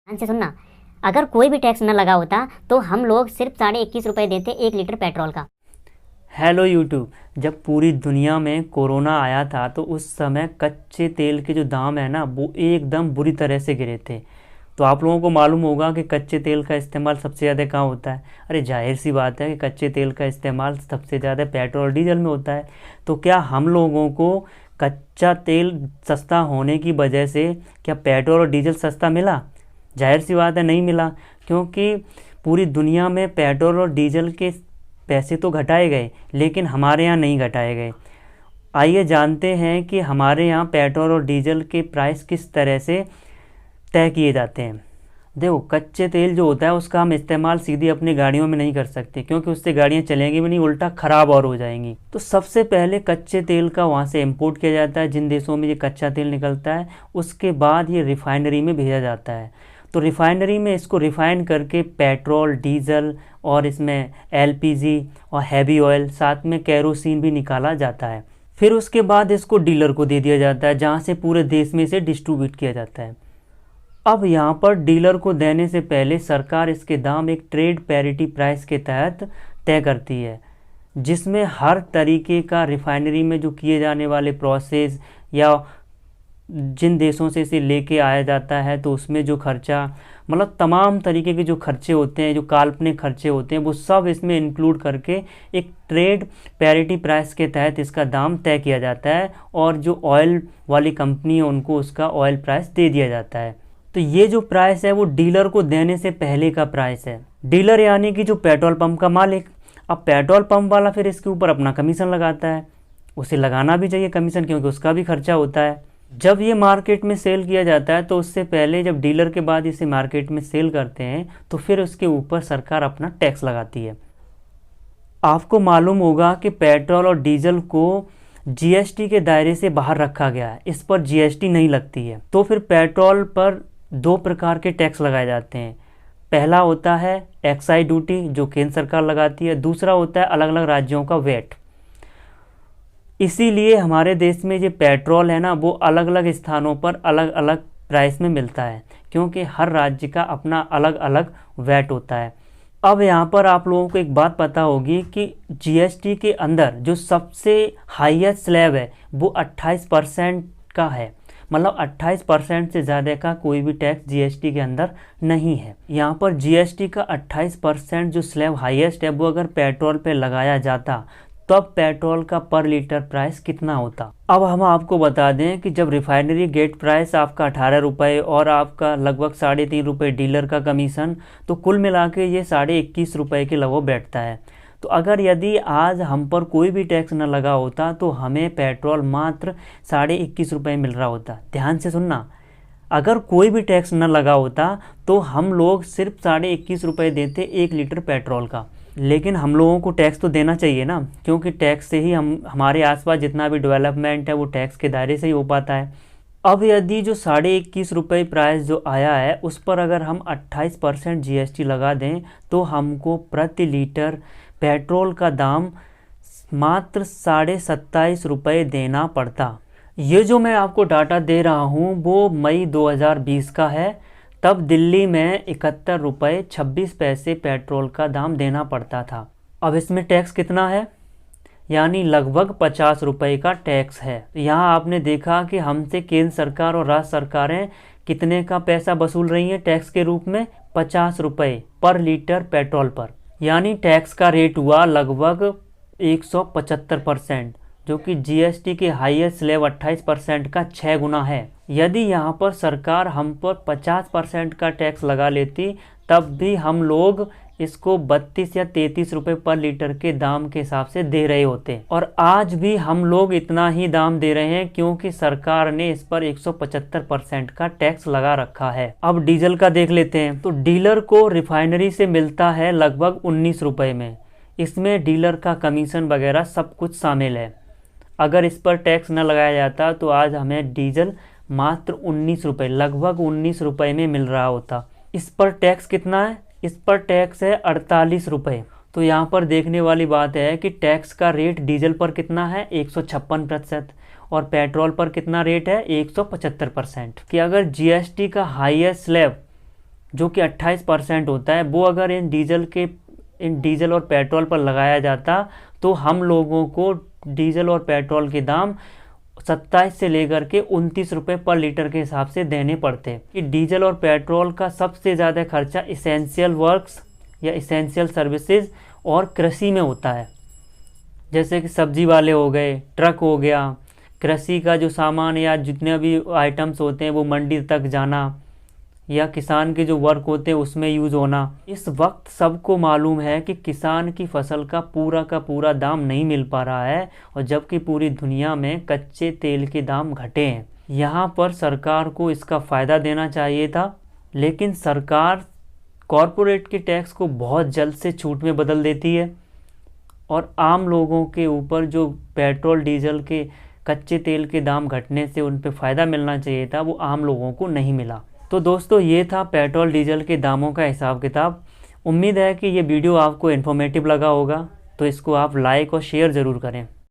ध्यान से सुनना। अगर कोई भी टैक्स न लगा होता तो हम लोग सिर्फ 21.5 रुपये देते 1 लीटर पेट्रोल का। Hello YouTube. जब पूरी दुनिया में कोरोना आया था तो उस समय कच्चे तेल के जो दाम है ना वो एकदम बुरी तरह से गिरे थे। तो आप लोगों को मालूम होगा कि कच्चे तेल का इस्तेमाल सबसे ज़्यादा कहाँ होता है। अरे जाहिर सी बात है कि कच्चे तेल का इस्तेमाल सबसे ज़्यादा पेट्रोल और डीजल में होता है। तो क्या हम लोगों को कच्चा तेल सस्ता होने की वजह से क्या पेट्रोल और डीजल सस्ता मिला? जाहिर सी बात है नहीं मिला, क्योंकि पूरी दुनिया में पेट्रोल और डीजल के पैसे तो घटाए गए लेकिन हमारे यहाँ नहीं घटाए गए। आइए जानते हैं कि हमारे यहाँ पेट्रोल और डीजल के प्राइस किस तरह से तय किए जाते हैं। देखो, कच्चे तेल जो होता है उसका हम इस्तेमाल सीधी अपनी गाड़ियों में नहीं कर सकते, क्योंकि उससे गाड़ियाँ चलेंगी भी नहीं, उल्टा ख़राब और हो जाएंगी। तो सबसे पहले कच्चे तेल का वहाँ से इंपोर्ट किया जाता है, जिन देशों में ये कच्चा तेल निकलता है। उसके बाद ये रिफाइनरी में भेजा जाता है। तो रिफाइनरी में इसको रिफ़ाइन करके पेट्रोल, डीजल और इसमें एलपीजी और हैवी ऑयल, साथ में केरोसिन भी निकाला जाता है। फिर उसके बाद इसको डीलर को दे दिया जाता है, जहाँ से पूरे देश में इसे डिस्ट्रीब्यूट किया जाता है। अब यहाँ पर डीलर को देने से पहले सरकार इसके दाम एक ट्रेड पैरिटी प्राइस के तहत तय करती है, जिसमें हर तरीके का रिफाइनरी में जो किए जाने वाले प्रोसेस या जिन देशों से इसे लेके आया जाता है तो उसमें जो खर्चा, मतलब तमाम तरीके के जो खर्चे होते हैं, जो काल्पनिक खर्चे होते हैं, वो सब इसमें इंक्लूड करके एक ट्रेड पैरिटी प्राइस के तहत इसका दाम तय किया जाता है। और जो ऑयल वाली कंपनी है उनको उसका ऑयल प्राइस दे दिया जाता है। तो ये जो प्राइस है वो डीलर को देने से पहले का प्राइस है। डीलर यानी कि जो पेट्रोल पंप का मालिक। अब पेट्रोल पंप वाला फिर इसके ऊपर अपना कमीशन लगाता है। उसे लगाना भी चाहिए कमीशन, क्योंकि उसका भी खर्चा होता है। जब ये मार्केट में सेल किया जाता है तो उससे पहले जब डीलर के बाद इसे मार्केट में सेल करते हैं तो फिर उसके ऊपर सरकार अपना टैक्स लगाती है। आपको मालूम होगा कि पेट्रोल और डीजल को जीएसटी के दायरे से बाहर रखा गया है, इस पर जीएसटी नहीं लगती है। तो फिर पेट्रोल पर दो प्रकार के टैक्स लगाए जाते हैं। पहला होता है एक्साइज ड्यूटी, जो केंद्र सरकार लगाती है। दूसरा होता है अलग अलग राज्यों का वेट। इसीलिए हमारे देश में ये पेट्रोल है ना वो अलग अलग स्थानों पर अलग अलग प्राइस में मिलता है, क्योंकि हर राज्य का अपना अलग अलग वैट होता है। अब यहाँ पर आप लोगों को एक बात पता होगी कि जीएसटी के अंदर जो सबसे हाईएस्ट स्लैब है वो 28% का है। मतलब 28% से ज़्यादा का कोई भी टैक्स जीएसटी के अंदर नहीं है। यहाँ पर जीएसटी का 28% जो स्लैब हाईएस्ट है वो अगर पेट्रोल पे लगाया जाता तब पेट्रोल का पर लीटर प्राइस कितना होता। अब हम आपको बता दें कि जब रिफाइनरी गेट प्राइस आपका 18 रुपये और आपका लगभग 3.5 रुपये डीलर का कमीशन, तो कुल मिला के ये 21.5 रुपये के लगभग बैठता है। तो अगर यदि आज हम पर कोई भी टैक्स न लगा होता तो हमें पेट्रोल मात्र 21.5 रुपये मिल रहा होता। ध्यान से सुनना, अगर कोई भी टैक्स न लगा होता तो हम लोग सिर्फ 21.5 रुपये देते 1 लीटर पेट्रोल का। लेकिन हम लोगों को टैक्स तो देना चाहिए ना, क्योंकि टैक्स से ही हमारे आसपास जितना भी डेवलपमेंट है वो टैक्स के दायरे से ही हो पाता है। अब यदि जो 21.5 रुपये प्राइस जो आया है उस पर अगर हम 28% जीएसटी लगा दें तो हमको प्रति लीटर पेट्रोल का दाम मात्र 27.5 रुपये देना पड़ता। ये जो मैं आपको डाटा दे रहा हूँ वो मई 2020 का है। तब दिल्ली में 71 रुपये 26 पैसे पेट्रोल का दाम देना पड़ता था। अब इसमें टैक्स कितना है, यानी लगभग 50 रुपये का टैक्स है। यहाँ आपने देखा कि हमसे केंद्र सरकार और राज्य सरकारें कितने का पैसा वसूल रही हैं टैक्स के रूप में, 50 रुपये पर लीटर पेट्रोल पर। यानी टैक्स का रेट हुआ लगभग 175%, जो कि जीएसटी के हाईएस्ट स्लैब 28% का 6 गुना है। यदि यहाँ पर सरकार हम पर 50% का टैक्स लगा लेती तब भी हम लोग इसको 32 या 33 रुपये पर लीटर के दाम के हिसाब से दे रहे होते। और आज भी हम लोग इतना ही दाम दे रहे हैं, क्योंकि सरकार ने इस पर 175% का टैक्स लगा रखा है। अब डीजल का देख लेते हैं। तो डीलर को रिफाइनरी से मिलता है लगभग 19 रुपये में। इसमें डीलर का कमीशन वगैरह सब कुछ शामिल है। अगर इस पर टैक्स न लगाया जाता तो आज हमें डीजल मात्र 19 रुपये, लगभग 19 रुपये में मिल रहा होता। इस पर टैक्स कितना है? इस पर टैक्स है 48 रुपये। तो यहाँ पर देखने वाली बात है कि टैक्स का रेट डीजल पर कितना है, 156%, और पेट्रोल पर कितना रेट है, 175%। कि अगर जीएसटी का हाईएस्ट स्लैब जो कि 28% होता है, वो अगर इन डीजल और पेट्रोल पर लगाया जाता तो हम लोगों को डीजल और पेट्रोल के दाम 27 से लेकर के 29 रुपये पर लीटर के हिसाब से देने पड़ते। कि डीजल और पेट्रोल का सबसे ज़्यादा खर्चा इसेंशियल वर्क्स या इसेंशियल सर्विसेज और कृषि में होता है, जैसे कि सब्जी वाले हो गए, ट्रक हो गया, कृषि का जो सामान या जितने भी आइटम्स होते हैं वो मंडी तक जाना, या किसान के जो वर्क होते हैं उसमें यूज़ होना। इस वक्त सबको मालूम है कि किसान की फसल का पूरा दाम नहीं मिल पा रहा है, और जबकि पूरी दुनिया में कच्चे तेल के दाम घटे हैं। यहाँ पर सरकार को इसका फ़ायदा देना चाहिए था, लेकिन सरकार कॉरपोरेट के टैक्स को बहुत जल्द से छूट में बदल देती है, और आम लोगों के ऊपर जो पेट्रोल डीजल के कच्चे तेल के दाम घटने से उन पे फ़ायदा मिलना चाहिए था, वो आम लोगों को नहीं मिला। तो दोस्तों, ये था पेट्रोल डीजल के दामों का हिसाब किताब। उम्मीद है कि ये वीडियो आपको इन्फॉर्मेटिव लगा होगा, तो इसको आप लाइक और शेयर ज़रूर करें।